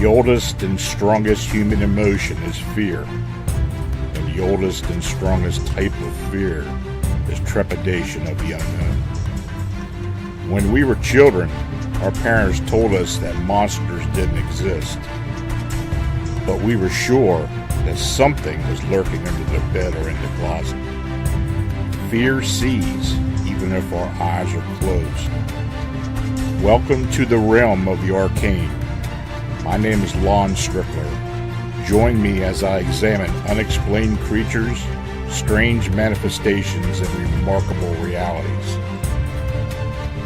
The oldest and strongest human emotion is fear, and the oldest and strongest type of fear is trepidation of the unknown. When we were children, our parents told us that monsters didn't exist, but we were sure that something was lurking under the bed or in the closet. Fear sees even if our eyes are closed. Welcome to the realm of the Arcane. My name is Lon Strickler. Join me as I examine unexplained creatures, strange manifestations, and remarkable realities.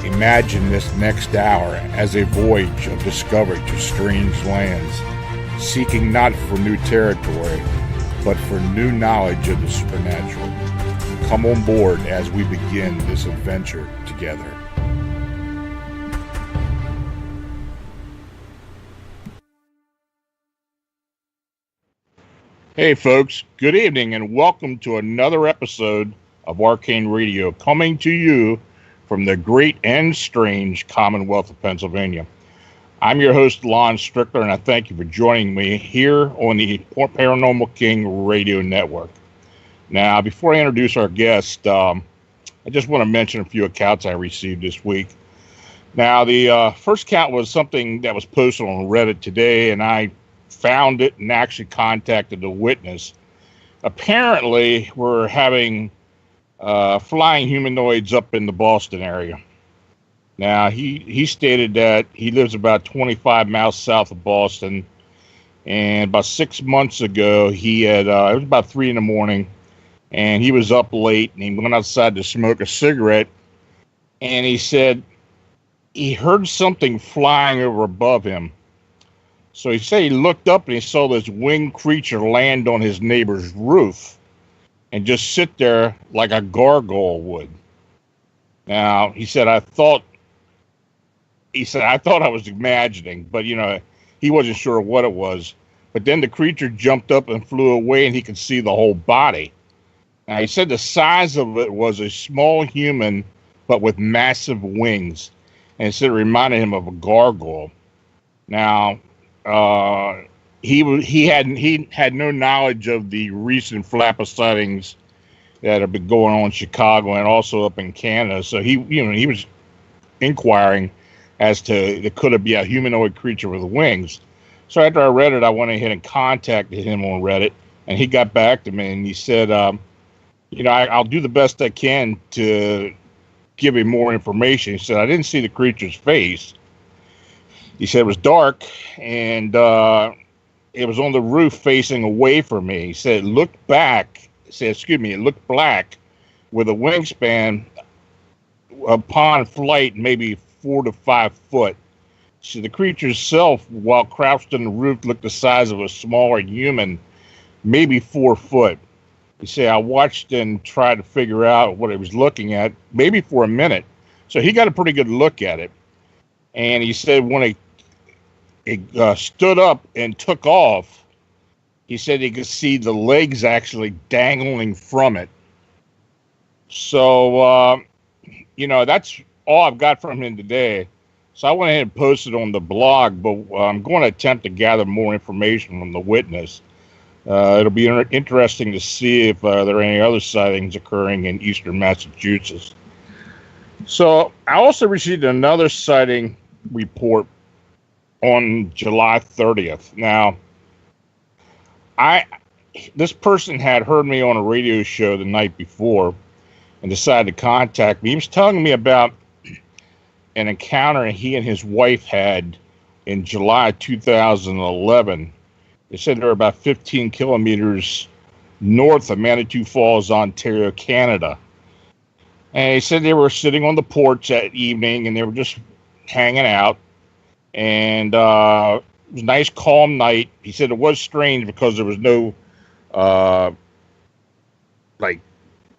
Imagine this next hour as a voyage of discovery to strange lands, seeking not for new territory, but for new knowledge of the supernatural. Come on board as we begin this adventure together. Hey folks, good evening and welcome to another episode of Arcane Radio, coming to you from the great and strange Commonwealth of Pennsylvania. I'm your host, Lon Strickler, and I thank you for joining me here on the Paranormal King Radio Network. Now, before I introduce our guest, I just want to mention a few accounts I received this week. Now, the first account was something that was posted on Reddit today, and I found it and actually contacted the witness. Apparently, we're having flying humanoids up in the Boston area. Now, he stated that he lives about 25 miles south of Boston, and about 6 months ago, he had, it was about 3 in the morning, and he was up late, and he went outside to smoke a cigarette, and he said he heard something flying over above him. So he said he looked up and he saw this winged creature land on his neighbor's roof and just sit there like a gargoyle would. Now, he said, I thought I was imagining, but, he wasn't sure what it was. But then the creature jumped up and flew away and he could see the whole body. Now, he said the size of it was a small human, but with massive wings. And he said it reminded him of a gargoyle. Now, he had no knowledge of the recent flapper sightings that have been going on in Chicago and also up in Canada. So he was inquiring as to could it be a humanoid creature with wings. So after I read it, I went ahead and contacted him on Reddit, and he got back to me and he said, I'll do the best I can to give him more information. He said, I didn't see the creature's face. He said it was dark, and it was on the roof facing away from me. He said it looked black with a wingspan upon flight, maybe 4 to 5 foot. So the creature itself, while crouched on the roof, looked the size of a smaller human, maybe 4 foot. He said, I watched and tried to figure out what it was looking at, maybe for a minute. So he got a pretty good look at it. And he said when it stood up and took off, he said he could see the legs actually dangling from it. So, that's all I've got from him today. So I went ahead and posted on the blog, but I'm going to attempt to gather more information from the witness. It'll be interesting to see if there are any other sightings occurring in eastern Massachusetts. So I also received another sighting report on July 30th. Now, this person had heard me on a radio show the night before and decided to contact me. He was telling me about an encounter he and his wife had in July 2011. They said they were about 15 kilometers north of Manitou Falls, Ontario, Canada. And he said they were sitting on the porch that evening and they were just hanging out. And it was a nice, calm night. He said it was strange because there was no,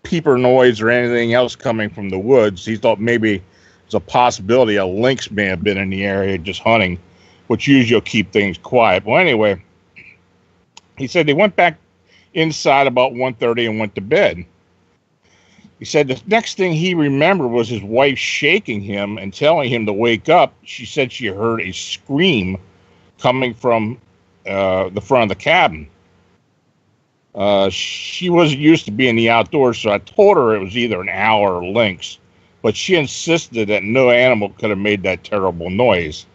peeper noise or anything else coming from the woods. He thought maybe there's a possibility a lynx may have been in the area just hunting, which usually will keep things quiet. Well, anyway, he said they went back inside about 1:30 and went to bed. He said the next thing he remembered was his wife shaking him and telling him to wake up. She said she heard a scream coming from the front of the cabin. She wasn't used to being in the outdoors, so I told her it was either an owl or a lynx, but she insisted that no animal could have made that terrible noise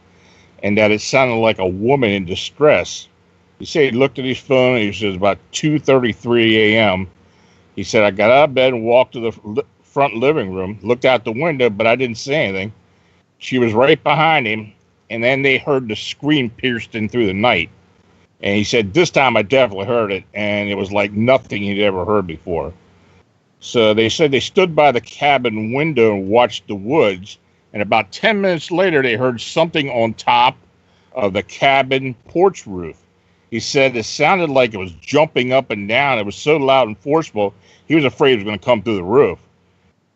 and that it sounded like a woman in distress. He said he looked at his phone, and he says about 2:33 a.m. He said, I got out of bed and walked to the front living room, looked out the window, but I didn't say anything. She was right behind him, and then they heard the scream pierced in through the night. And he said, this time I definitely heard it, and it was like nothing he'd ever heard before. So they said they stood by the cabin window and watched the woods, and about 10 minutes later, they heard something on top of the cabin porch roof. He said it sounded like it was jumping up and down. It was so loud and forceful, he was afraid it was going to come through the roof.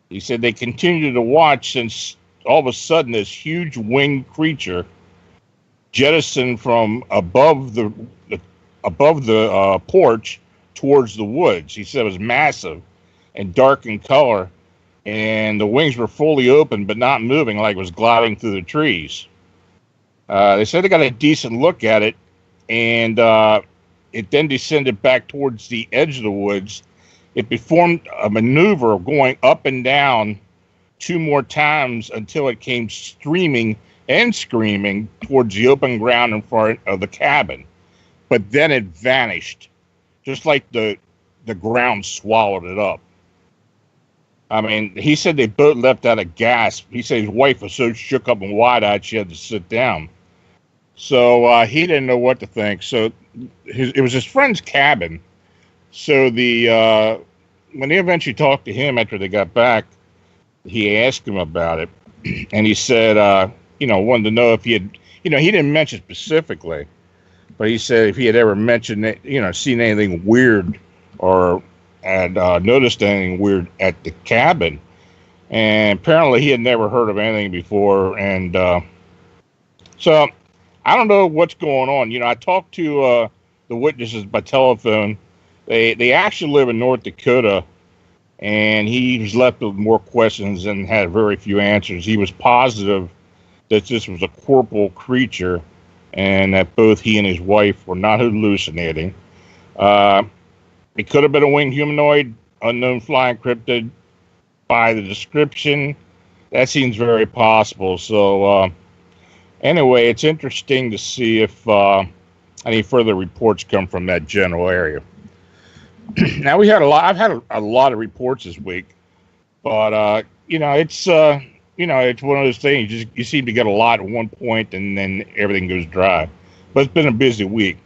He said they continued to watch since all of a sudden this huge winged creature jettisoned from above the porch towards the woods. He said it was massive and dark in color, and the wings were fully open but not moving, like it was gliding through the trees. They said they got a decent look at it, and it then descended back towards the edge of the woods. It performed a maneuver of going up and down 2 more times until it came streaming and screaming towards the open ground in front of the cabin. But then it vanished, just like the ground swallowed it up. I mean, he said they both left out a gasp. He said his wife was so shook up and wide-eyed she had to sit down. So he didn't know what to think. So it was his friend's cabin. So when they eventually talked to him after they got back, he asked him about it. And he said, wanted to know if he had, he didn't mention specifically, but he said if he had ever mentioned, seen anything weird or had noticed anything weird at the cabin. And apparently he had never heard of anything before. And so I don't know what's going on. I talked to the witnesses by telephone. They actually live in North Dakota, and he was left with more questions and had very few answers. He was positive that this was a corporeal creature and that both he and his wife were not hallucinating. It could have been a winged humanoid, unknown flying cryptid. By the description, that seems very possible. So anyway, it's interesting to see if any further reports come from that general area. Now I've had a lot of reports this week, but it's one of those things. You seem to get a lot at one point, and then everything goes dry. But it's been a busy week.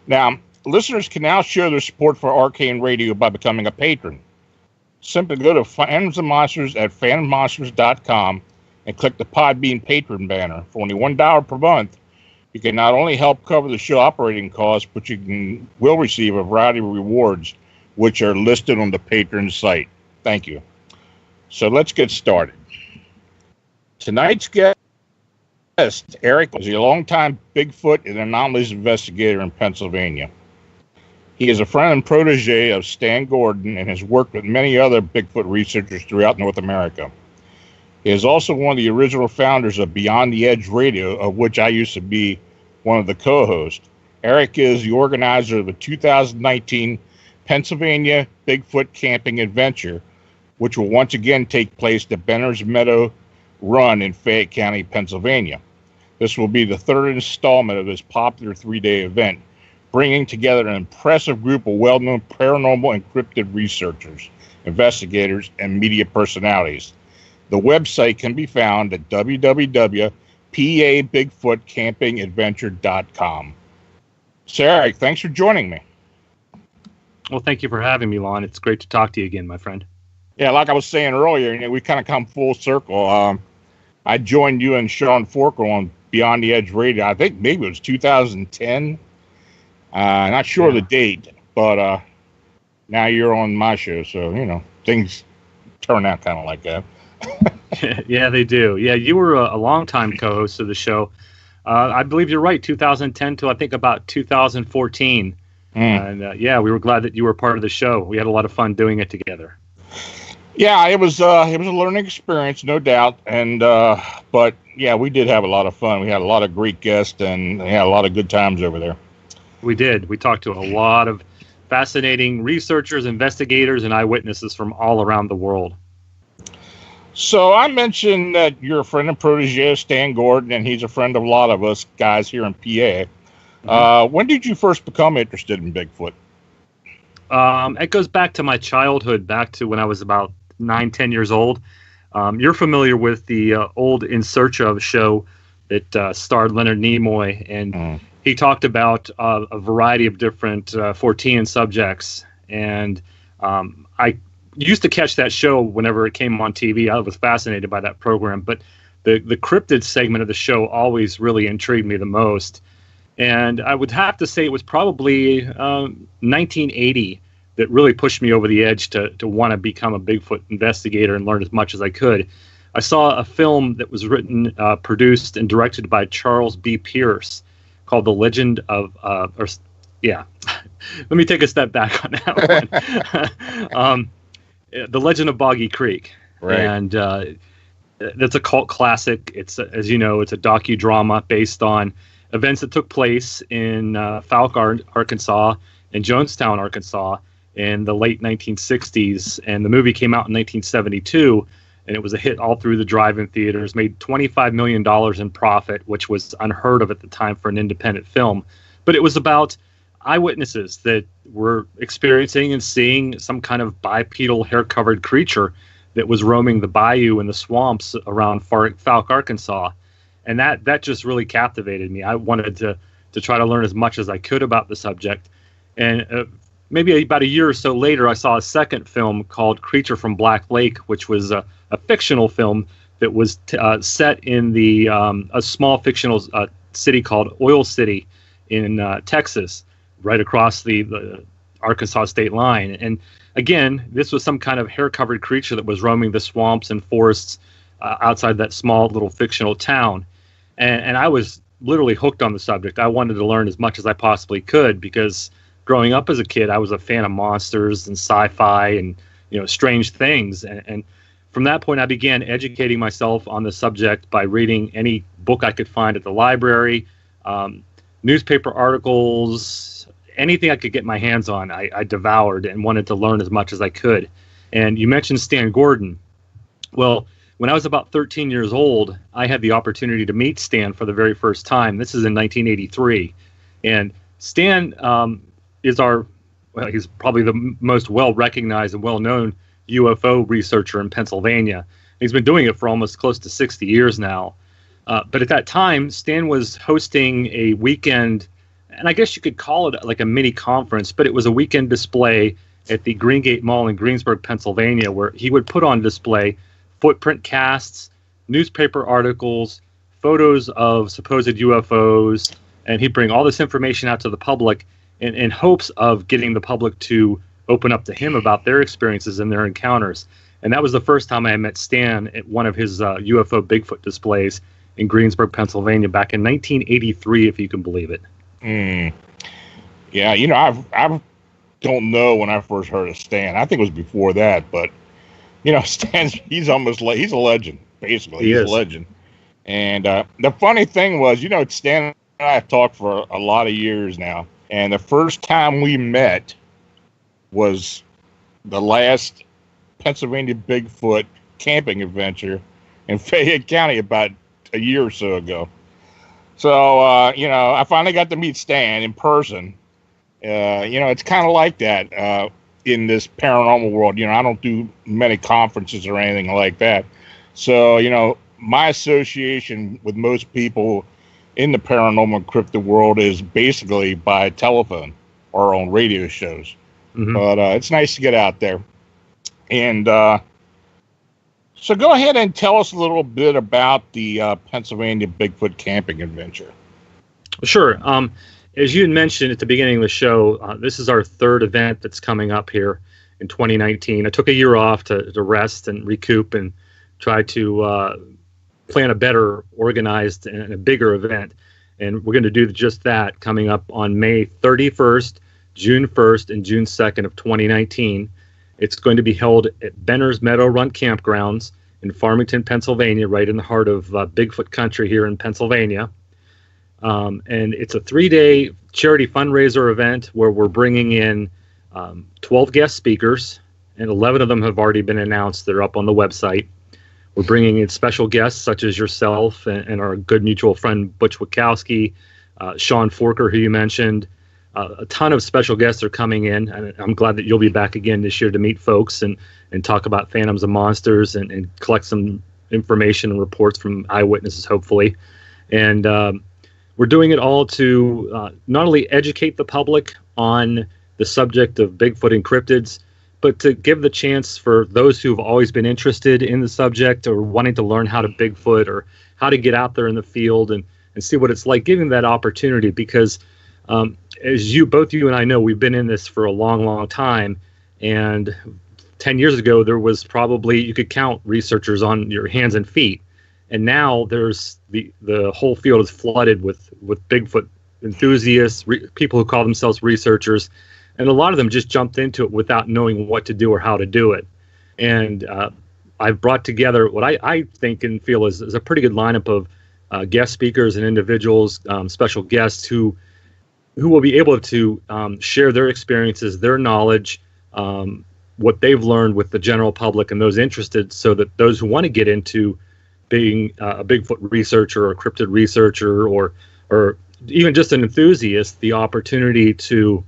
Now, listeners can now show their support for Arcane Radio by becoming a patron. Simply go to Phantoms and Monsters at phantommonsters.com and click the Podbean patron banner. For only $1 per month, you can not only help cover the show operating costs, but you will receive a variety of rewards, which are listed on the patron site. Thank you. So let's get started. Tonight's guest, Eric, is a longtime Bigfoot and anomalies investigator in Pennsylvania. He is a friend and protege of Stan Gordon and has worked with many other Bigfoot researchers throughout North America. He is also one of the original founders of Beyond the Edge Radio, of which I used to be one of the co-hosts. Eric is the organizer of the 2019 Pennsylvania Bigfoot Camping Adventure, which will once again take place at Benner's Meadow Run in Fayette County, Pennsylvania. This will be the third installment of this popular 3-day event, bringing together an impressive group of well-known paranormal and cryptid researchers, investigators, and media personalities. The website can be found at www.pabigfootcampingadventure.com. So, Eric, thanks for joining me. Well, thank you for having me, Lon. It's great to talk to you again, my friend. Yeah, like I was saying earlier, we kind of come full circle. I joined you and Sean Forker on Beyond the Edge Radio. I think maybe it was 2010. Not sure of the date, but now you're on my show, so, things turn out kind of like that. Yeah, they do. Yeah, you were a long-time co-host of the show. I believe you're right, 2010 to I think about 2014. And we were glad that you were part of the show. We had a lot of fun doing it together. Yeah, it was a learning experience, no doubt, and but yeah, we did have a lot of fun. We had a lot of great guests, and we had a lot of good times over there. We did. We talked to a lot of fascinating researchers, investigators, and eyewitnesses from all around the world. So I mentioned that you're a friend and protege of Stan Gordon, and he's a friend of a lot of us guys here in PA. When did you first become interested in Bigfoot? It goes back to my childhood, back to when I was about 9, 10 years old. You're familiar with the old In Search Of show that starred Leonard Nimoy, and he talked about a variety of different Fortean subjects. And I used to catch that show whenever it came on TV. I was fascinated by that program, but the cryptid segment of the show always really intrigued me the most. And I would have to say it was probably 1980 that really pushed me over the edge to want to become a Bigfoot investigator and learn as much as I could. I saw a film that was written, produced, and directed by Charles B. Pierce called The Legend of, let me take a step back on that one. The Legend of Boggy Creek. Right. And that's a cult classic. It's, as you know, it's a docudrama based on events that took place in Falk, Arkansas, and Jonestown, Arkansas, in the late 1960s. And the movie came out in 1972, and it was a hit all through the drive-in theaters, made $25 million in profit, which was unheard of at the time for an independent film. But it was about eyewitnesses that were experiencing and seeing some kind of bipedal, hair-covered creature that was roaming the bayou and the swamps around Falk, Arkansas. And that just really captivated me. I wanted to try to learn as much as I could about the subject. And maybe about a year or so later, I saw a second film called Creature from Black Lake, which was a fictional film that was set in a small fictional city called Oil City in Texas, right across the Arkansas state line. And again, this was some kind of hair-covered creature that was roaming the swamps and forests outside that small little fictional town. And I was literally hooked on the subject. I wanted to learn as much as I possibly could because growing up as a kid, I was a fan of monsters and sci-fi and strange things. And from that point, I began educating myself on the subject by reading any book I could find at the library, newspaper articles, anything I could get my hands on. I devoured and wanted to learn as much as I could. And you mentioned Stan Gordon. Well, when I was about 13 years old, I had the opportunity to meet Stan for the very first time. This is in 1983. And Stan he's probably the most well-recognized and well-known UFO researcher in Pennsylvania. He's been doing it for almost close to 60 years now. But at that time, Stan was hosting a weekend, and I guess you could call it like a mini conference, but it was a weekend display at the Greengate Mall in Greensburg, Pennsylvania, where he would put on display footprint casts, newspaper articles, photos of supposed UFOs, and he'd bring all this information out to the public in hopes of getting the public to open up to him about their experiences and their encounters. And that was the first time I met Stan at one of his UFO Bigfoot displays in Greensburg, Pennsylvania, back in 1983, if you can believe it. Yeah, I don't know when I first heard of Stan. I think it was before that, but he's a legend, basically. He's a legend. And the funny thing was, Stan and I have talked for a lot of years now. And the first time we met was the last Pennsylvania Bigfoot camping adventure in Fayette County about a year or so ago. So, I finally got to meet Stan in person. It's kind of like that in this paranormal world. I don't do many conferences or anything like that. So, my association with most people in the paranormal and cryptid world is basically by telephone or on radio shows. Mm-hmm. But it's nice to get out there. And so go ahead and tell us a little bit about the Pennsylvania Bigfoot camping adventure. Sure. As you had mentioned at the beginning of the show, this is our third event that's coming up here in 2019. I took a year off to rest and recoup and try to plan a better organized and a bigger event. And we're going to do just that coming up on May 31st, June 1st, and June 2nd of 2019. It's going to be held at Benner's Meadow Run Campgrounds in Farmington, Pennsylvania, right in the heart of Bigfoot country here in Pennsylvania. And it's a 3-day charity fundraiser event where we're bringing in 12 guest speakers, and 11 of them have already been announced. They're up on the website. We're bringing in special guests such as yourself and our good mutual friend Butch Wachowski, Sean Forker, who you mentioned. A ton of special guests are coming in, and I'm glad that you'll be back again this year to meet folks and talk about phantoms and monsters and collect some information and reports from eyewitnesses, hopefully. And we're doing it all to not only educate the public on the subject of Bigfoot and cryptids, but to give the chance for those who've always been interested in the subject or wanting to learn how to Bigfoot or how to get out there in the field and see what it's like, giving that opportunity. Because as both you and I know, we've been in this for a long, long time. And 10 years ago, there was probably, you could count researchers on your hands and feet. And now there's the whole field is flooded with Bigfoot enthusiasts, people who call themselves researchers. And a lot of them just jumped into it without knowing what to do or how to do it. And I've brought together what I think and feel is a pretty good lineup of guest speakers and individuals, special guests who will be able to share their experiences, their knowledge, what they've learned with the general public and those interested, so that those who want to get into being a Bigfoot researcher or a cryptid researcher or even just an enthusiast, the opportunity to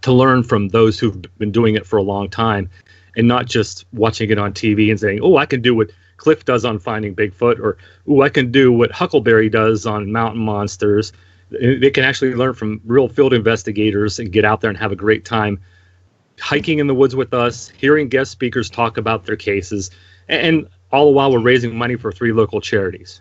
learn from those who've been doing it for a long time and not just watching it on TV and saying, oh, I can do what Cliff does on Finding Bigfoot, or, oh, I can do what Huckleberry does on Mountain Monsters. They can actually learn from real field investigators and get out there and have a great time hiking in the woods with us, hearing guest speakers talk about their cases, and all the while we're raising money for 3 local charities.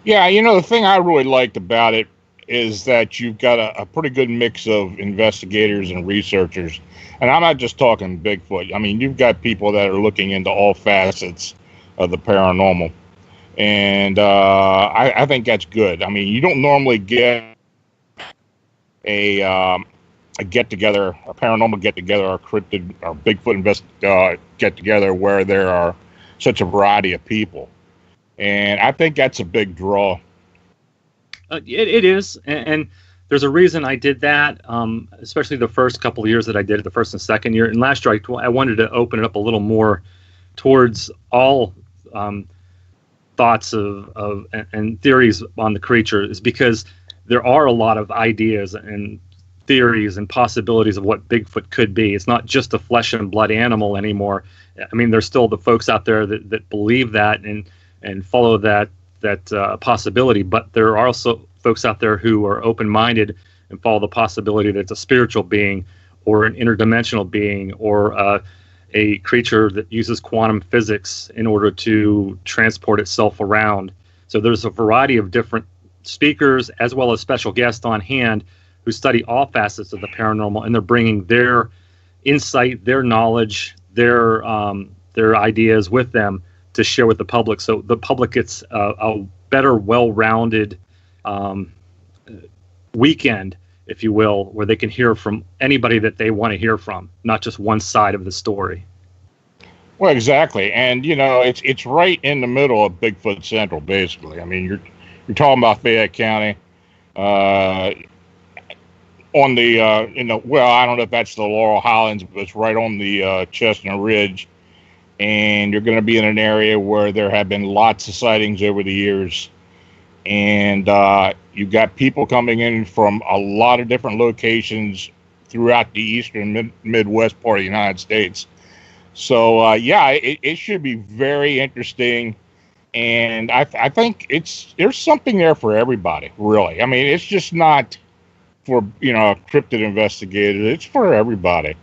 Yeah, the thing I really liked about it is that you've got a pretty good mix of investigators and researchers. And I'm not just talking Bigfoot. I mean, you've got people that are looking into all facets of the paranormal. And I think that's good. I mean, you don't normally get a get-together, a paranormal get-together, or cryptid or Bigfoot get-together where there are such a variety of people. And I think that's a big draw. It is, and there's a reason I did that, especially the first couple of years that I did it, the first and second year. And last year, I wanted to open it up a little more towards all thoughts of and theories on the creature, is because there are a lot of ideas and theories and possibilities of what Bigfoot could be. It's not just a flesh and blood animal anymore. I mean, there's still the folks out there that believe that and follow that possibility, but there are also folks out there who are open-minded and follow the possibility that it's a spiritual being or an interdimensional being or a creature that uses quantum physics in order to transport itself around. So there's a variety of different speakers as well as special guests on hand who study all facets of the paranormal, and they're bringing their insight, their knowledge, their ideas with them to share with the public, so the public gets a better, well-rounded weekend, if you will, where they can hear from anybody that they want to hear from, not just one side of the story. Well, exactly, and it's right in the middle of Bigfoot Central, basically. I mean, you're talking about Fayette County, on the well, I don't know if that's the Laurel Highlands, but it's right on the Chestnut Ridge. And you're going to be in an area where there have been lots of sightings over the years. And you've got people coming in from a lot of different locations throughout the eastern Midwest part of the United States. So, it should be very interesting. And I think there's something there for everybody, really. I mean, it's just not for, cryptid investigators. It's for everybody.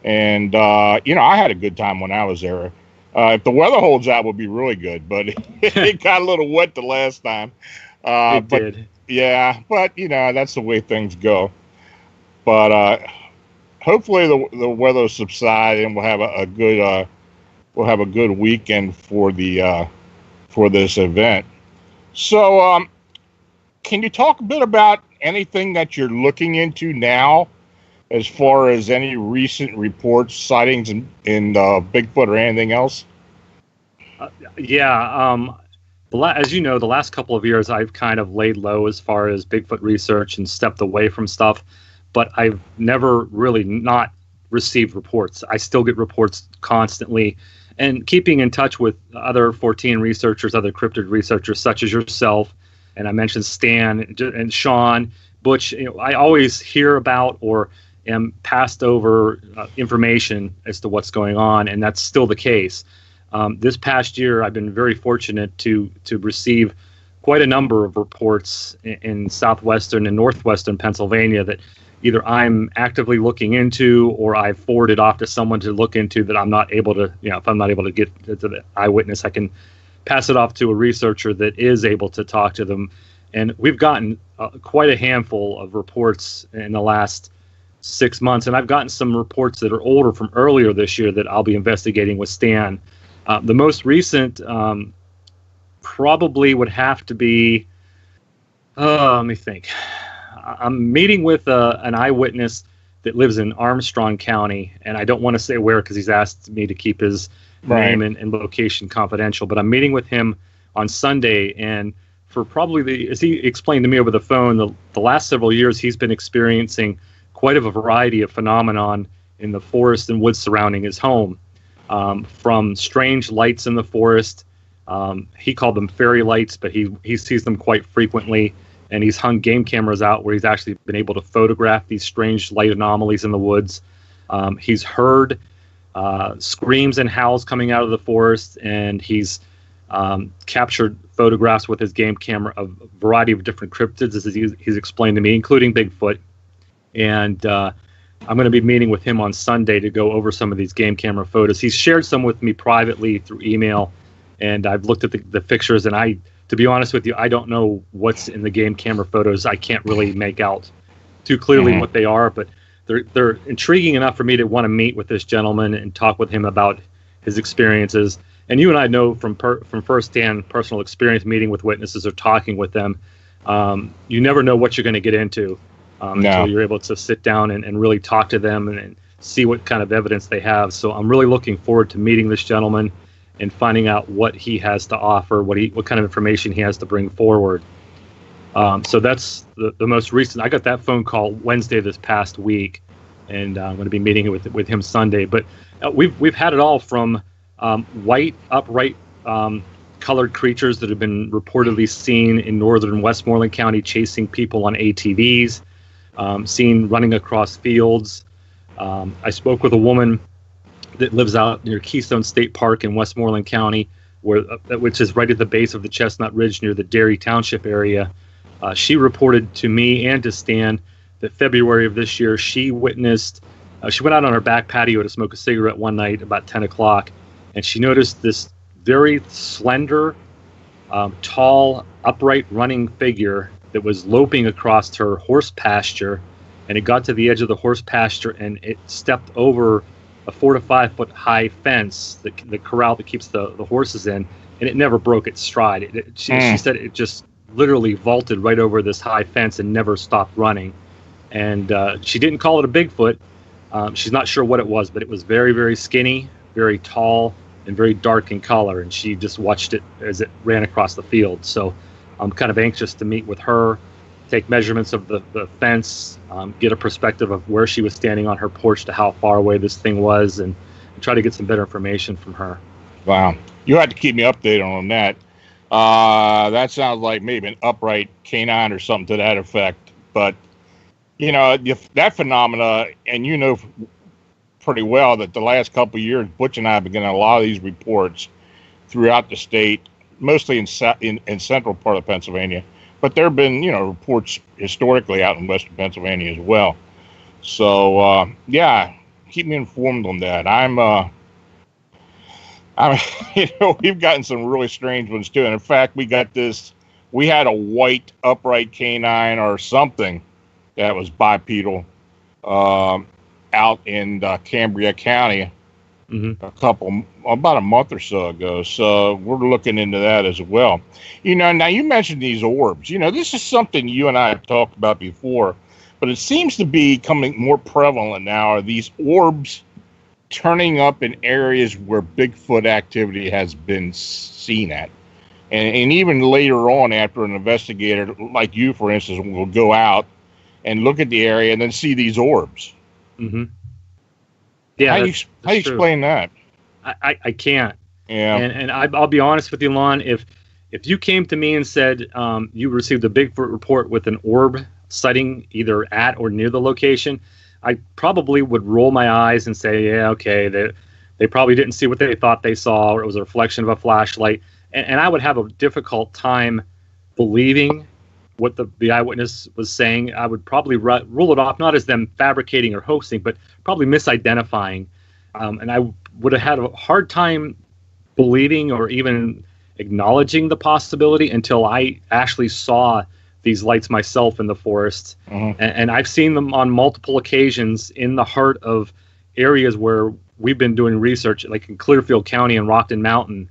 And, I had a good time when I was there. If the weather holds out, would be really good, but it got a little wet the last time. It did. Yeah, but that's the way things go. But hopefully the weather will subside and we'll have a good weekend for this event. So, can you talk a bit about anything that you're looking into now as far as any recent reports, sightings in Bigfoot or anything else? As you know, the last couple of years I've kind of laid low as far as Bigfoot research and stepped away from stuff, but I've never really not received reports. I still get reports constantly, and keeping in touch with other 14 researchers, other cryptid researchers such as yourself, and I mentioned Stan and Sean, Butch. I always hear about or am passed over information as to what's going on, and that's still the case. This past year, I've been very fortunate to receive quite a number of reports in southwestern and northwestern Pennsylvania that either I'm actively looking into or I've forwarded off to someone to look into that I'm not able to, if I'm not able to get to the eyewitness, I can pass it off to a researcher that is able to talk to them. And we've gotten quite a handful of reports in the last 6 months. And I've gotten some reports that are older from earlier this year that I'll be investigating with Stan. The most recent probably would have to be, let me think. I'm meeting with an eyewitness that lives in Armstrong County, and I don't want to say where because he's asked me to keep his name and location confidential, but I'm meeting with him on Sunday, and for probably, as he explained to me over the phone, the last several years he's been experiencing quite a variety of phenomenon in the forest and woods surrounding his home. From strange lights in the forest. He called them fairy lights, but he sees them quite frequently, and he's hung game cameras out where he's actually been able to photograph these strange light anomalies in the woods. He's heard screams and howls coming out of the forest, and he's captured photographs with his game camera of a variety of different cryptids, as he's explained to me, including Bigfoot. And I'm going to be meeting with him on Sunday to go over some of these game camera photos. He's shared some with me privately through email, and I've looked at the pictures, and to be honest with you, I don't know what's in the game camera photos. I can't really make out too clearly what they are, but they're intriguing enough for me to want to meet with this gentleman and talk with him about his experiences. And you and I know from firsthand personal experience meeting with witnesses or talking with them, you never know what you're going to get into. Until you're able to sit down and really talk to them and see what kind of evidence they have. So I'm really looking forward to meeting this gentleman and finding out what he has to offer, what kind of information he has to bring forward. So that's the most recent. I got that phone call Wednesday this past week, and I'm going to be meeting with him Sunday. But we've had it all from white, upright, colored creatures that have been reportedly seen in northern Westmoreland County chasing people on ATVs. Seen running across fields. I spoke with a woman that lives out near Keystone State Park in Westmoreland County, which is right at the base of the Chestnut Ridge near the Derry Township area. She reported to me and to Stan that February of this year she witnessed, she went out on her back patio to smoke a cigarette one night about 10 o'clock, and she noticed this very slender, tall, upright running figure that was loping across her horse pasture, and it got to the edge of the horse pasture and it stepped over a 4 to 5 foot high fence, the corral that keeps the horses in, and it never broke its stride. She said it just literally vaulted right over this high fence and never stopped running. And she didn't call it a Bigfoot. She's not sure what it was, but it was very, very skinny, very tall, and very dark in color, and she just watched it as it ran across the field. So I'm kind of anxious to meet with her, take measurements of the fence, get a perspective of where she was standing on her porch to how far away this thing was, and try to get some better information from her. Wow. You had to keep me updated on that. That sounds like maybe an upright canine or something to that effect. But, that phenomena, and pretty well that the last couple of years, Butch and I have been getting a lot of these reports throughout the state, mostly in central part of Pennsylvania, but there have been, reports historically out in western Pennsylvania as well. So, keep me informed on that. We've gotten some really strange ones too. And in fact, we had a white upright canine or something that was bipedal, out in Cambria County, about a month or so ago. So we're looking into that as well. Now you mentioned these orbs. This is something you and I have talked about before, But it seems to be becoming more prevalent now, are these orbs turning up in areas where Bigfoot activity has been seen at. And even later on, after an investigator like you, for instance, will go out and look at the area and then see these orbs. Mm-hmm. Yeah, how do you explain that? I can't. Yeah. And I'll be honest with you, Lon. If you came to me and said you received a Bigfoot report with an orb sighting either at or near the location, I probably would roll my eyes and say, yeah, okay, they probably didn't see what they thought they saw, or it was a reflection of a flashlight. And I would have a difficult time believing what the eyewitness was saying. I would probably rule it off, not as them fabricating or hoaxing, but probably misidentifying. And I would have had a hard time believing or even acknowledging the possibility until I actually saw these lights myself in the forest. Mm-hmm. And I've seen them on multiple occasions in the heart of areas where we've been doing research, like in Clearfield County and Rockton Mountain.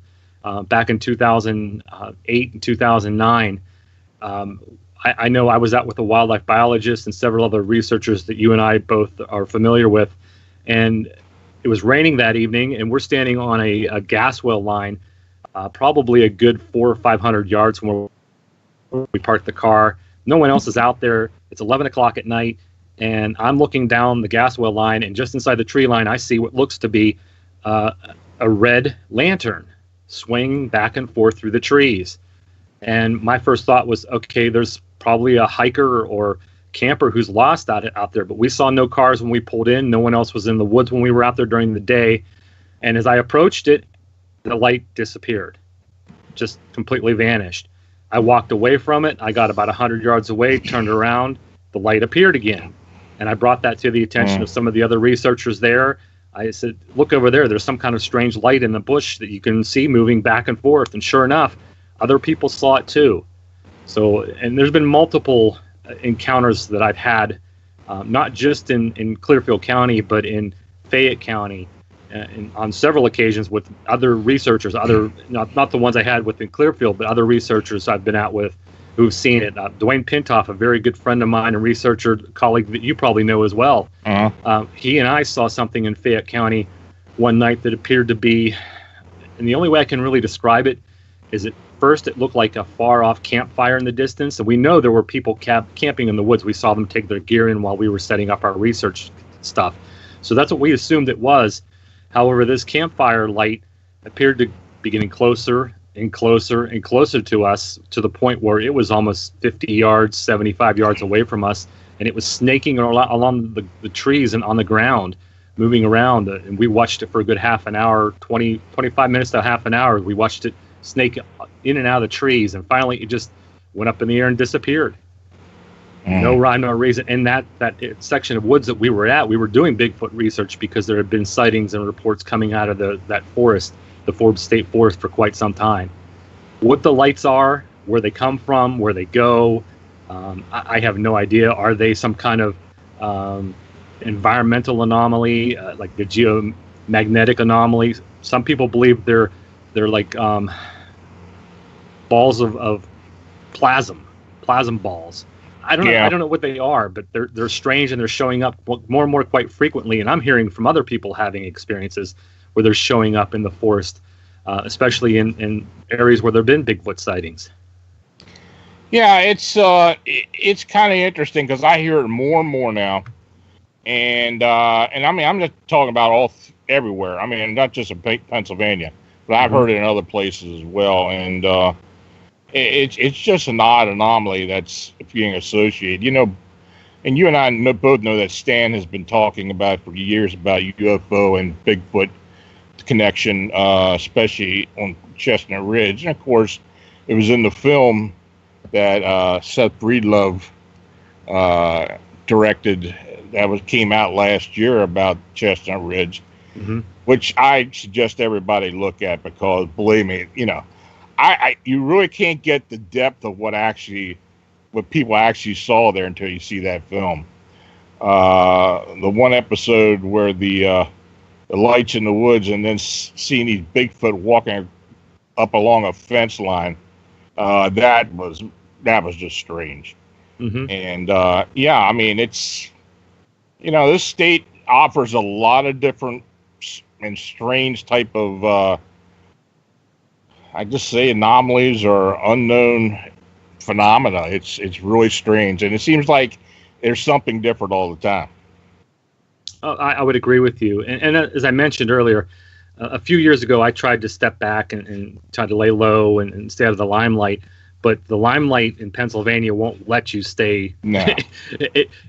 Back in 2008 and 2009, I know I was out with a wildlife biologist and several other researchers that you and I both are familiar with, and it was raining that evening, and we're standing on a gas well line, probably a good 400 or 500 yards from where we parked the car. No one else is out there. It's 11 o'clock at night, and I'm looking down the gas well line, and just inside the tree line, I see what looks to be a red lantern swinging back and forth through the trees. And my first thought was, okay, there's probably a hiker or camper who's lost out there, but we saw no cars when we pulled in. No one else was in the woods when we were out there during the day. And as I approached it, the light disappeared, just completely vanished. I walked away from it. I got about 100 yards away, turned around, the light appeared again. And I brought that to the attention of some of the other researchers there. I said, look over there. There's some kind of strange light in the bush that you can see moving back and forth. And sure enough, other people saw it too. So, and there's been multiple encounters that I've had, not just in Clearfield County, but in Fayette County, on several occasions with other researchers, not the ones I had within Clearfield, but other researchers I've been out with who've seen it. Dwayne Pintoff, a very good friend of mine, a researcher colleague that you probably know as well. Uh-huh. He and I saw something in Fayette County one night that appeared to be, and the only way I can really describe it is at first it looked like a far-off campfire in the distance. And we know there were people camping in the woods. We saw them take their gear in while we were setting up our research stuff. So that's what we assumed it was. However, this campfire light appeared to be getting closer and closer and closer to us, to the point where it was almost 50 yards, 75 yards away from us, and it was snaking along the trees and on the ground, moving around. And we watched it for a good half an hour, 25 minutes to half an hour. We watched it snake in and out of the trees, and finally it just went up in the air and disappeared. No rhyme, no reason. And that section of woods that we were at, we were doing Bigfoot research because there had been sightings and reports coming out of that forest, the Forbes State Forest, for quite some time. What the lights are, where they come from, where they go, I have no idea. Are they some kind of environmental anomaly, like the geomagnetic anomaly? Some people believe they're like balls of plasm balls. I don't know. I don't know what they are, but they're strange, and they're showing up more and more quite frequently. And I'm hearing from other people having experiences where they're showing up in the forest, especially in areas where there've been Bigfoot sightings. Yeah, it's kind of interesting because I hear it more and more now, and I mean, I'm just talking about everywhere. I mean, not just in Pennsylvania, but I've heard it in other places as well, and it's just an odd anomaly that's being associated. You know, and you and I both know that Stan has been talking about for years about UFO and Bigfoot connection, especially on Chestnut Ridge. And of course, it was in the film that Seth Breedlove directed that came out last year about Chestnut Ridge, which I suggest everybody look at, because believe me, you know, you really can't get the depth of what people actually saw there until you see that film. The one episode where the lights in the woods, and then seeing these Bigfoot walking up along a fence line, that was just strange. And yeah, I mean, it's, this state offers a lot of different and strange type of, I just say anomalies or unknown phenomena. It's really strange, and it seems like there's something different all the time. I would agree with you. And as I mentioned earlier, a few years ago, I tried to step back and try to lay low and stay out of the limelight. But the limelight in Pennsylvania won't let you stay. No.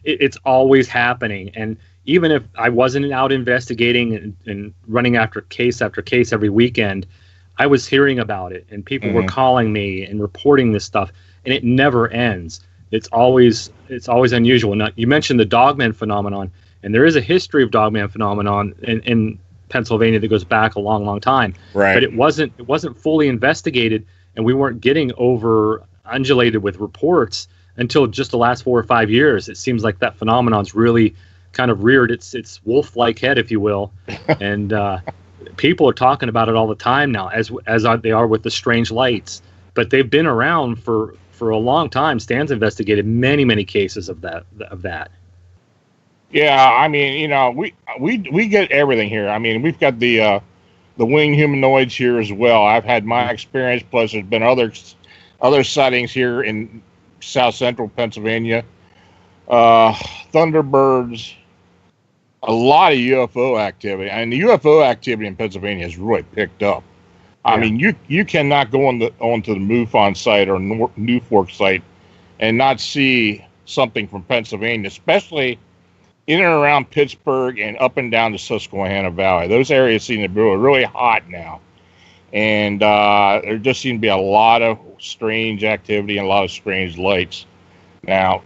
It's always happening. And even if I wasn't out investigating and running after case every weekend, I was hearing about it. And people were calling me and reporting this stuff. And it never ends. It's always unusual. Now, you mentioned the dogman phenomenon. And there is a history of dogman phenomenon in Pennsylvania that goes back a long, long time. Right. But it wasn't fully investigated, and we weren't getting undulated with reports until just the last 4 or 5 years. It seems like that phenomenon's really kind of reared its wolf-like head, if you will, and people are talking about it all the time now, as they are with the strange lights. But they've been around for a long time. Stan's investigated many cases of that. Yeah, I mean, we get everything here. I mean, we've got the winged humanoids here as well. I've had my experience, plus there's been other sightings here in south central Pennsylvania. Thunderbirds, a lot of UFO activity, and the UFO activity in Pennsylvania has really picked up. Yeah. I mean, you cannot go onto the MUFON site or New Fork site and not see something from Pennsylvania, especially in and around Pittsburgh and up and down the Susquehanna Valley. Those areas seem to be really hot now. And there just seems to be a lot of strange activity and a lot of strange lights. Now,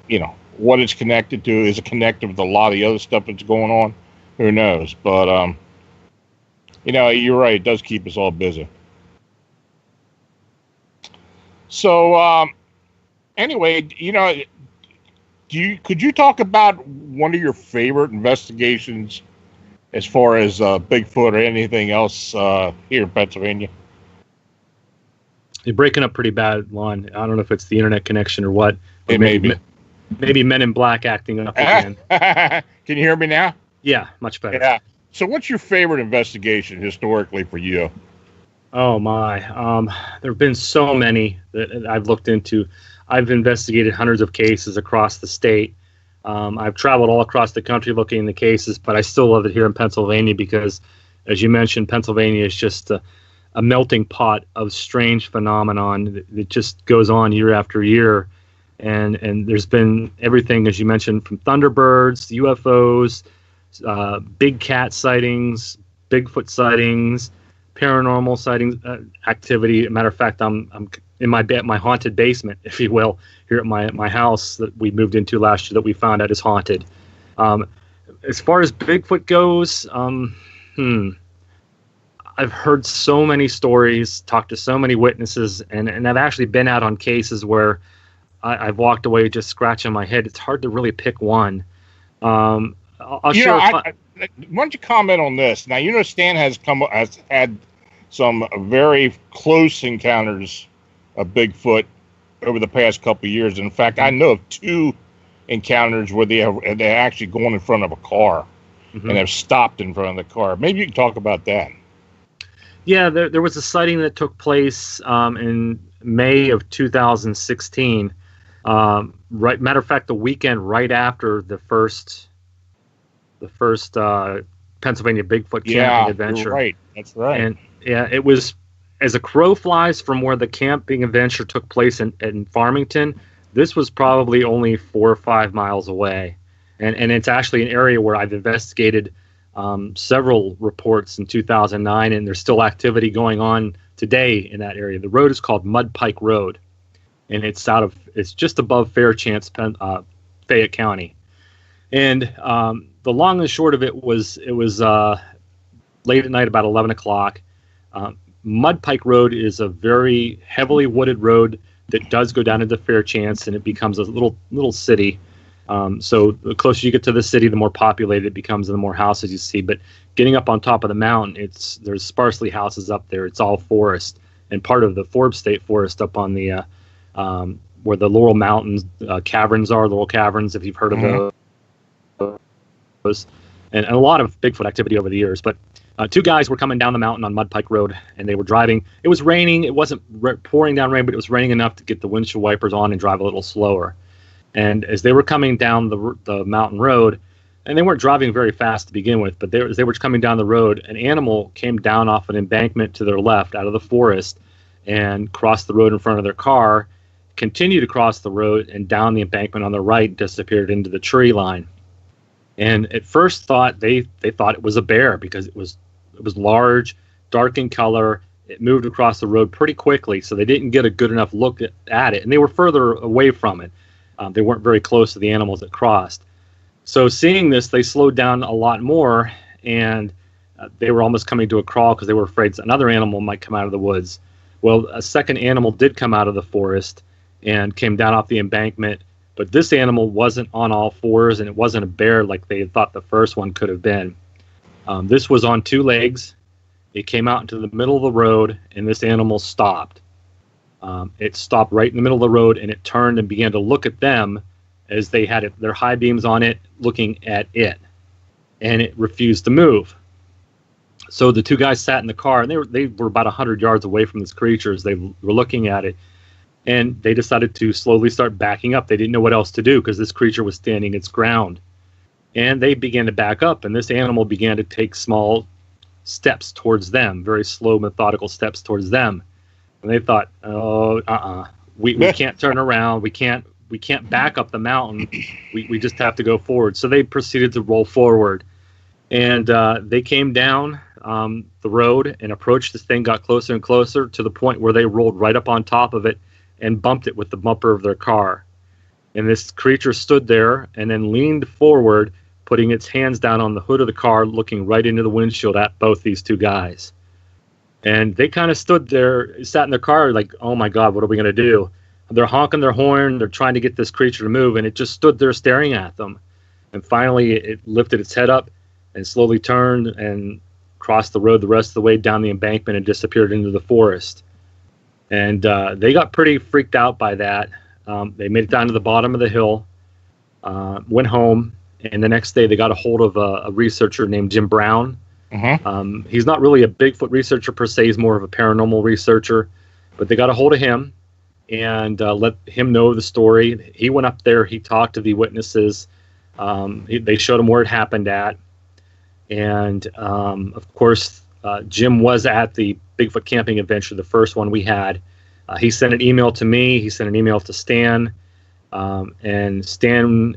what it's connected to, is it connected with a lot of the other stuff that's going on? Who knows? But, you're right. It does keep us all busy. So, anyway, could you talk about one of your favorite investigations as far as Bigfoot or anything else here in Pennsylvania? You're breaking up pretty bad, Lon. I don't know if it's the internet connection or what. It may be. Maybe Men in Black acting up again. Can you hear me now? Yeah, much better. Yeah. So what's your favorite investigation historically for you? Oh, my. There have been so many that I've looked into. I've investigated hundreds of cases across the state. I've traveled all across the country looking into cases, but I still love it here in Pennsylvania because, as you mentioned, Pennsylvania is just a melting pot of strange phenomenon that just goes on year after year. And there's been everything, as you mentioned, from Thunderbirds, UFOs, big cat sightings, Bigfoot sightings, paranormal sightings, activity. As a matter of fact, I'm in my haunted basement, if you will, here at my house that we moved into last year that we found out is haunted. As far as Bigfoot goes, I've heard so many stories, talked to so many witnesses, and I've actually been out on cases where I've walked away just scratching my head. It's hard to really pick one. Why don't you comment on this? Now, Stan has had some very close encounters of Bigfoot over the past couple of years. In fact, I know of 2 encounters where they're actually going in front of a car and have stopped in front of the car. Maybe you can talk about that. Yeah, there was a sighting that took place in May of 2016. Matter of fact, the weekend right after the first Pennsylvania Bigfoot camping adventure. Right. That's right. And yeah, it was as a crow flies from where the camping adventure took place in Farmington. This was probably only 4 or 5 miles away, and it's actually an area where I've investigated several reports in 2009, and there's still activity going on today in that area. The road is called Mud Pike Road, and it's just above Fairchance, Fayette County. And the long and short of it was late at night, about 11 o'clock. Mud Pike Road is a very heavily wooded road that does go down into Fairchance, and it becomes a little city. So the closer you get to the city, the more populated it becomes, and the more houses you see. But getting up on top of the mountain, there's sparsely houses up there. It's all forest, and part of the Forbes State Forest up on the where the Laurel Mountains caverns are, Laurel Caverns, if you've heard of those, and a lot of Bigfoot activity over the years. But two guys were coming down the mountain on Mud Pike Road, and they were driving. It was raining. It wasn't pouring down rain, but it was raining enough to get the windshield wipers on and drive a little slower. And as they were coming down the mountain road, and they weren't driving very fast to begin with, but as they were coming down the road, an animal came down off an embankment to their left out of the forest and crossed the road in front of their car, continued to cross the road and down the embankment on the right, disappeared into the tree line. And at first thought they thought it was a bear because it was large, dark in color. It moved across the road pretty quickly, so they didn't get a good enough look at it. And they were further away from it. They weren't very close to the animals that crossed. So seeing this, they slowed down a lot more, and they were almost coming to a crawl because they were afraid another animal might come out of the woods. Well, a second animal did come out of the forest and came down off the embankment, but this animal wasn't on all fours, and it wasn't a bear like they thought the first one could have been. This was on two legs. It came out into the middle of the road, and this animal stopped. It stopped right in the middle of the road, and it turned and began to look at them as they had their high beams on it, looking at it, and it refused to move. So the two guys sat in the car, and they were about 100 yards away from this creature as they were looking at it, and they decided to slowly start backing up. They didn't know what else to do because this creature was standing its ground, and they began to back up, and this animal began to take small steps towards them, very slow, methodical steps towards them. And they thought, we can't turn around, we can't back up the mountain, we just have to go forward. So they proceeded to roll forward, and they came down the road and approached this thing, got closer and closer to the point where they rolled right up on top of it and bumped it with the bumper of their car. And this creature stood there and then leaned forward, putting its hands down on the hood of the car, looking right into the windshield at both these two guys. And they kind of stood there, sat in their car like, oh my God, what are we going to do? They're honking their horn, they're trying to get this creature to move, and it just stood there staring at them. And finally it lifted its head up and slowly turned and crossed the road the rest of the way down the embankment and disappeared into the forest. And they got pretty freaked out by that. They made it down to the bottom of the hill, went home, and the next day they got a hold of a researcher named Jim Brown. He's not really a Bigfoot researcher per se, he's more of a paranormal researcher, but they got a hold of him and let him know the story. He went up there, he talked to the witnesses, they showed him where it happened at, and of course Jim was at the Bigfoot camping adventure, the first one we had. He sent an email to me, he sent an email to Stan, and Stan,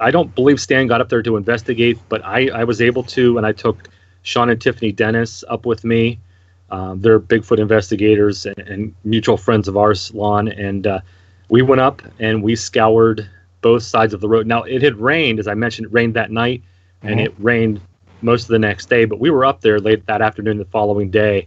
I don't believe Stan got up there to investigate, but I was able to, and I took Sean and Tiffany Dennis up with me. They're Bigfoot investigators and mutual friends of ours, Lon, and we went up and we scoured both sides of the road. Now, it had rained, as I mentioned, it rained that night, and it rained most of the next day, but we were up there late that afternoon the following day,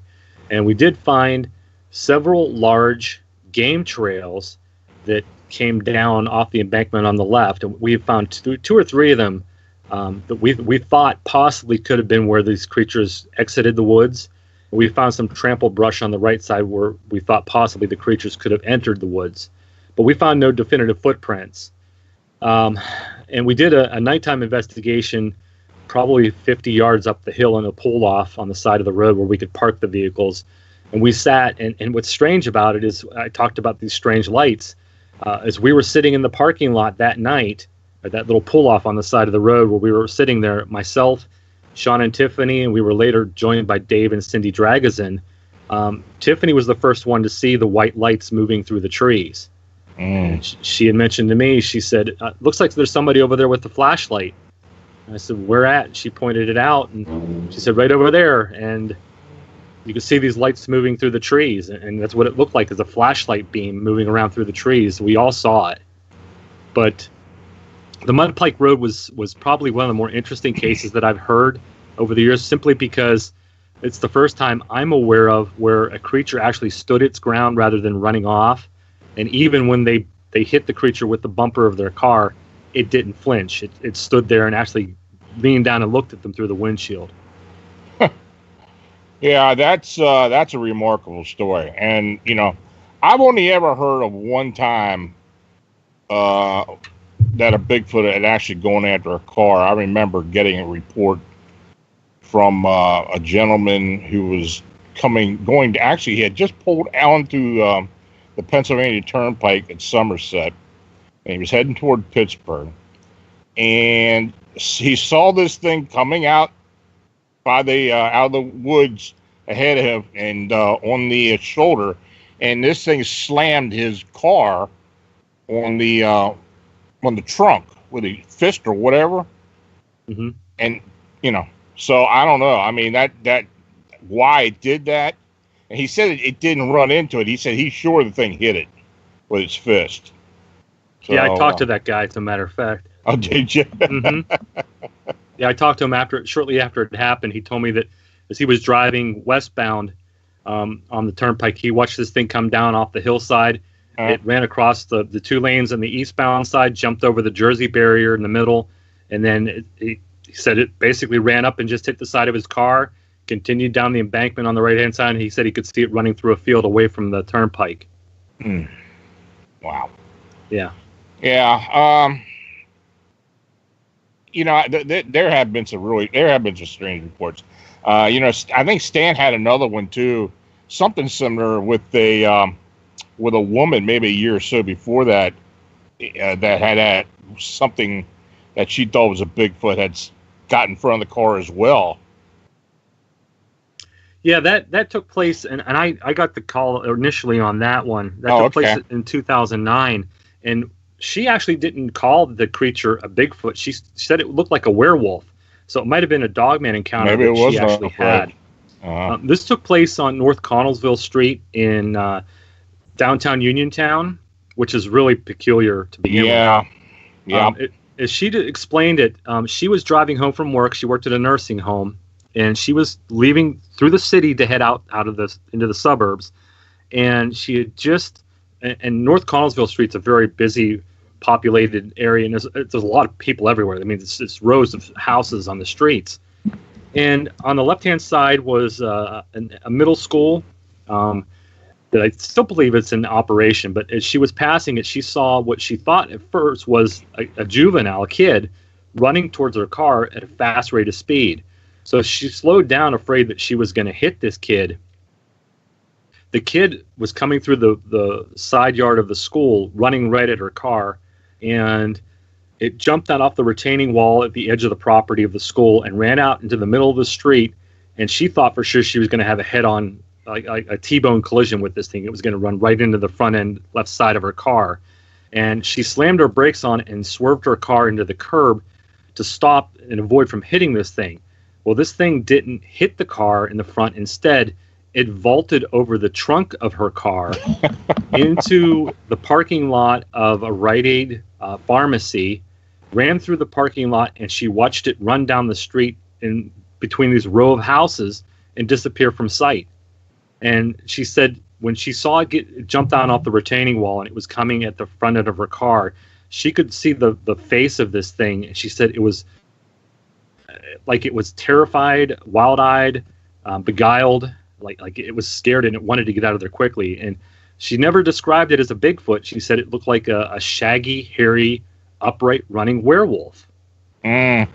and we did find several large game trails that came down off the embankment on the left, and we found two or three of them that we thought possibly could have been where these creatures exited the woods. We found some trampled brush on the right side where we thought possibly the creatures could have entered the woods, but we found no definitive footprints. And we did a nighttime investigation probably 50 yards up the hill in a pull-off on the side of the road where we could park the vehicles. And we sat, and what's strange about it is I talked about these strange lights. As we were sitting in the parking lot that night, at that little pull-off on the side of the road where we were sitting there, myself, Sean and Tiffany, and we were later joined by Dave and Cindy Dragazin. Tiffany was the first one to see the white lights moving through the trees. And she had mentioned to me, she said, looks like there's somebody over there with the flashlight. And I said, where at? She pointed it out, and she said, right over there. And you could see these lights moving through the trees, and that's what it looked like, as a flashlight beam moving around through the trees. We all saw it. But the Mud Pike Road was probably one of the more interesting cases that I've heard over the years, simply because it's the first time I'm aware of where a creature actually stood its ground rather than running off. And even when they hit the creature with the bumper of their car, it didn't flinch. It stood there and actually leaned down and looked at them through the windshield. Yeah, that's a remarkable story. And, I've only ever heard of one time that a Bigfoot had actually gone after a car. I remember getting a report from a gentleman who was he had just pulled onto the Pennsylvania Turnpike at Somerset, and he was heading toward Pittsburgh. And he saw this thing coming out by the out of the woods ahead of him and on the shoulder, and this thing slammed his car on the trunk with a fist or whatever. Mm-hmm. And so I don't know. I mean that why it did that. And he said it didn't run into it. He said he's sure the thing hit it with its fist. So, yeah, I talked to that guy, as a matter of fact. Oh, did you? Mm-hmm. Yeah, I talked to him shortly after it happened. He told me that as he was driving westbound on the turnpike, he watched this thing come down off the hillside. It ran across the 2 lanes on the eastbound side, jumped over the Jersey barrier in the middle, and then he said it basically ran up and just hit the side of his car, continued down the embankment on the right-hand side, and he said he could see it running through a field away from the turnpike. Wow. Yeah. Yeah. There have been some strange reports. I think Stan had another one too, something similar with a woman maybe a year or so before that, that had something that she thought was a Bigfoot had got in front of the car as well. Yeah, that took place, and I got the call initially on that one. That took place in 2009, and she actually didn't call the creature a Bigfoot. She said it looked like a werewolf, so it might have been a dogman encounter that she actually had. This took place on North Connellsville Street in downtown Uniontown, which is really peculiar to begin with. Yeah. As she explained it, she was driving home from work. She worked at a nursing home, and she was leaving through the city to head out of this into the suburbs. And she had and North Connellsville Street's a very busy, populated area, and there's a lot of people everywhere. I mean, it's rows of houses on the streets. And on the left-hand side was a middle school that I still believe it's in operation. But as she was passing it, she saw what she thought at first was a juvenile, a kid, running towards her car at a fast rate of speed. So she slowed down, afraid that she was going to hit this kid. The kid was coming through the side yard of the school, running right at her car, and it jumped out off the retaining wall at the edge of the property of the school and ran out into the middle of the street. And she thought for sure she was going to have a head-on, like a T-bone collision with this thing. It was going to run right into the front end left side of her car. And she slammed her brakes on and swerved her car into the curb to stop and avoid from hitting this thing. Well, this thing didn't hit the car in the front. Instead, it vaulted over the trunk of her car into the parking lot of a Rite Aid pharmacy, ran through the parking lot, and she watched it run down the street in between these row of houses and disappear from sight. And she said when she saw it jump down off the retaining wall and it was coming at the front end of her car, she could see the face of this thing. And she said it was like it was terrified, wild-eyed, beguiled, like it was scared and it wanted to get out of there quickly. And she never described it as a Bigfoot. She said it looked like a shaggy, hairy, upright running werewolf. And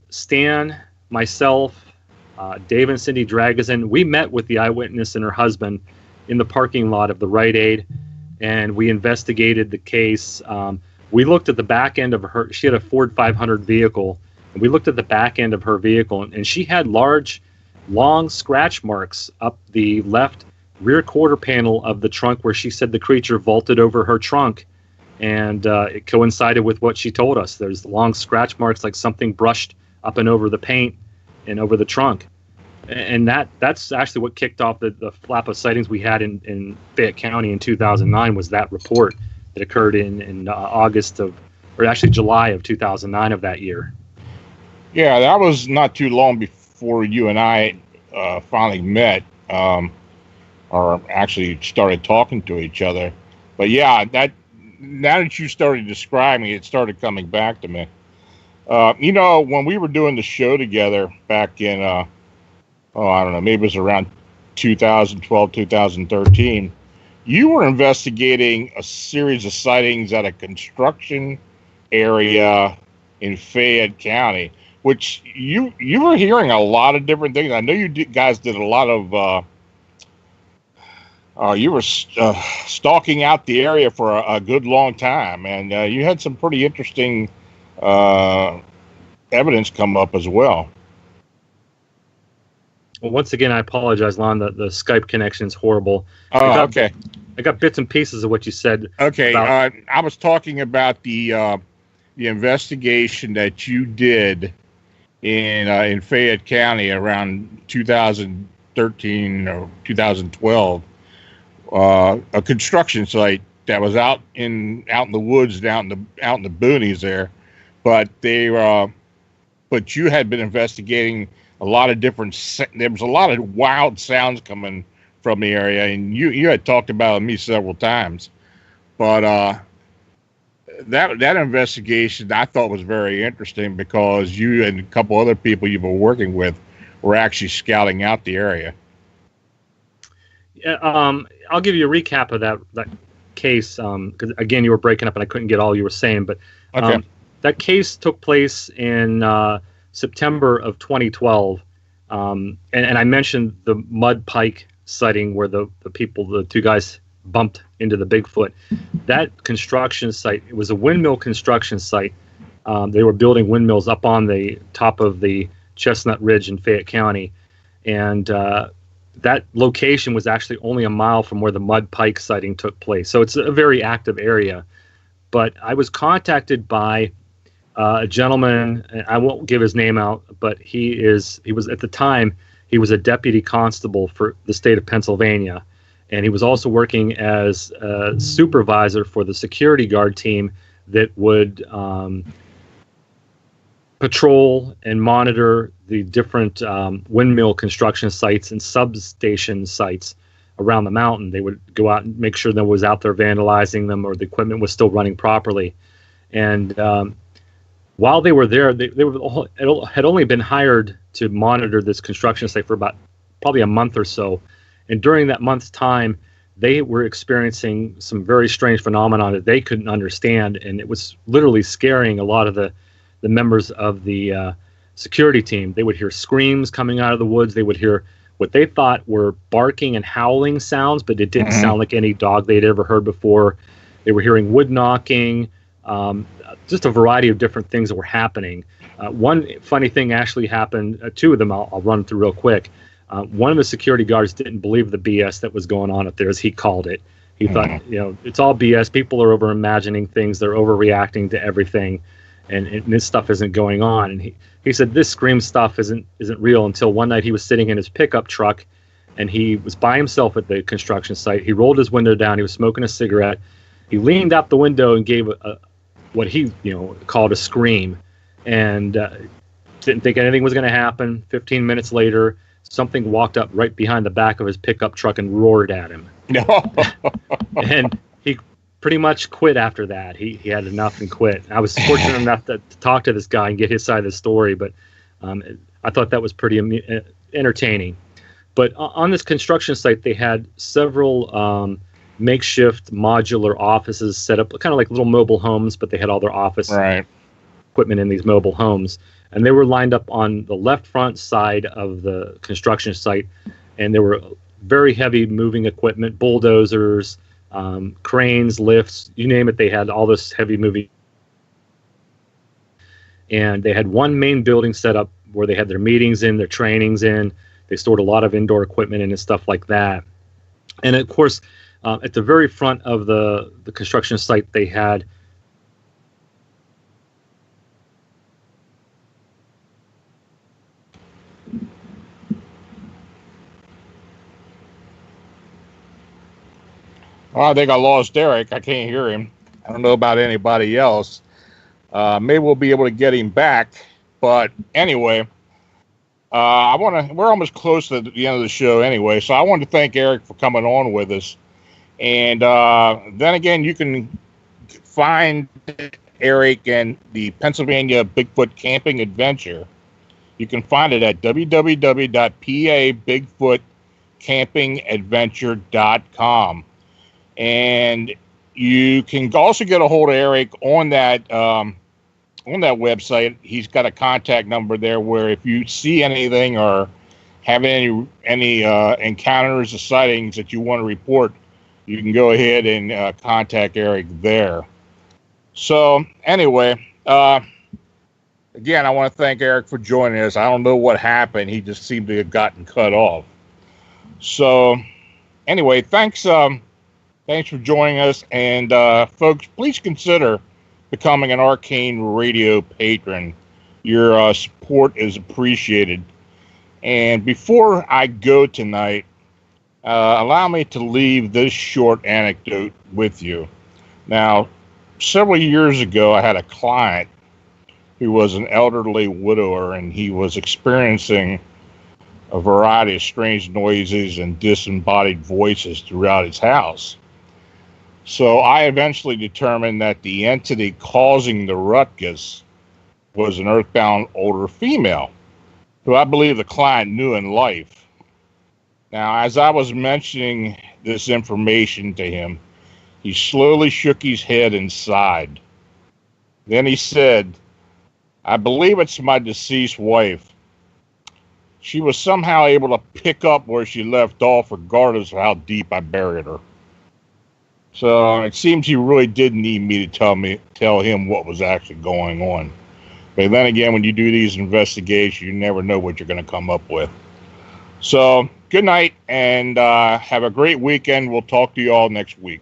Stan, myself, Dave and Cindy Dragazin, we met with the eyewitness and her husband in the parking lot of the Rite Aid, and we investigated the case. We looked at the back end of her. She had a Ford 500 vehicle, and we looked at the back end of her vehicle, and she had long scratch marks up the left rear quarter panel of the trunk where she said the creature vaulted over her trunk. And it coincided with what she told us. There's long scratch marks like something brushed up and over the paint and over the trunk. And that's actually what kicked off the flap of sightings we had in Fayette County in 2009 was that report that occurred in July of 2009 of that year. Yeah, that was not too long before you and I finally met, or actually started talking to each other. But yeah, now that you started describing it, started coming back to me. When we were doing the show together back in, I don't know, maybe it was around 2012, 2013, you were investigating a series of sightings at a construction area in Fayette County, which you were hearing a lot of different things. I know guys did a lot of. You were stalking out the area for a good long time, and you had some pretty interesting evidence come up as well. Well, once again, I apologize, Lon. The Skype connection is horrible. Oh, okay. I got bits and pieces of what you said. Okay, I was talking about the investigation that you did in Fayette County around 2013 or 2012. A construction site that was out in the woods, out in the boonies there, but but you had been investigating a lot of there was a lot of wild sounds coming from the area, and you had talked about it with me several times, but that investigation I thought was very interesting because you and a couple other people you were working with were actually scouting out the area. Yeah, I'll give you a recap of that case because again you were breaking up and I couldn't get all you were saying, but okay. That case took place in September of 2012, and I mentioned the mud pike sighting where the two guys bumped into the Bigfoot. That construction site, it was a windmill construction site. They were building windmills up on the top of the Chestnut Ridge in Fayette County, and that location was actually only a mile from where the mud pike sighting took place. So it's a very active area. But I was contacted by a gentleman, and I won't give his name out, but he was at the time, he was a deputy constable for the state of Pennsylvania. And he was also working as a supervisor for the security guard team that would patrol and monitor the different windmill construction sites and substation sites around the mountain. They would go out and make sure no one was out there vandalizing them or the equipment was still running properly. And while they were there, they had only been hired to monitor this construction site for about probably a month or so. And during that month's time, they were experiencing some very strange phenomena that they couldn't understand. And it was literally scaring a lot of the members of the security team. They would hear screams coming out of the woods. They would hear what they thought were barking and howling sounds, but it didn't sound like any dog they'd ever heard before. They were hearing wood knocking, just a variety of different things that were happening. One funny thing actually happened, two of them I'll run through real quick. One of the security guards didn't believe the BS that was going on up there, as he called it. He thought, it's all BS. People are over imagining things. They're overreacting to everything. And this stuff isn't going on. And he said this scream stuff isn't real until one night he was sitting in his pickup truck and he was by himself at the construction site. He rolled his window down. He was smoking a cigarette. He leaned out the window and gave what he called a scream, and didn't think anything was going to happen. 15 minutes later, something walked up right behind the back of his pickup truck and roared at him. And he pretty much quit after that. He had enough and quit. I was fortunate enough to talk to this guy and get his side of the story, but I thought that was pretty entertaining. But on this construction site, they had several makeshift modular offices set up, kind of like little mobile homes, but they had all their office equipment in these mobile homes. And they were lined up on the left front side of the construction site, and there were very heavy moving equipment, bulldozers, cranes, lifts, you name it. They had all this heavy moving. And they had one main building set up where they had their meetings in, their trainings in. They stored a lot of indoor equipment in and stuff like that. And of course, at the very front of the construction site, they had I think I lost Eric. I can't hear him. I don't know about anybody else. Maybe we'll be able to get him back. But anyway, we're almost close to the end of the show anyway. So I want to thank Eric for coming on with us. And then again, you can find Eric and the Pennsylvania Bigfoot Camping Adventure. You can find it at www.pabigfootcampingadventure.com. And you can also get a hold of Eric on that website. He's got a contact number there where if you see anything or have any encounters or sightings that you want to report, you can go ahead and contact Eric there. So anyway, again, I want to thank Eric for joining us. I don't know what happened. He just seemed to have gotten cut off. So anyway, thanks for joining us. And folks, please consider becoming an Arcane Radio patron. Your support is appreciated. And before I go tonight, allow me to leave this short anecdote with you. Now, several years ago, I had a client who was an elderly widower, and he was experiencing a variety of strange noises and disembodied voices throughout his house. So I eventually determined that the entity causing the ruckus was an earthbound older female, who I believe the client knew in life. Now, as I was mentioning this information to him, he slowly shook his head and sighed. Then he said, "I believe it's my deceased wife. She was somehow able to pick up where she left off regardless of how deep I buried her." So it seems he really did need me to tell him what was actually going on. But then again, when you do these investigations, you never know what you're going to come up with. So good night, and have a great weekend. We'll talk to you all next week.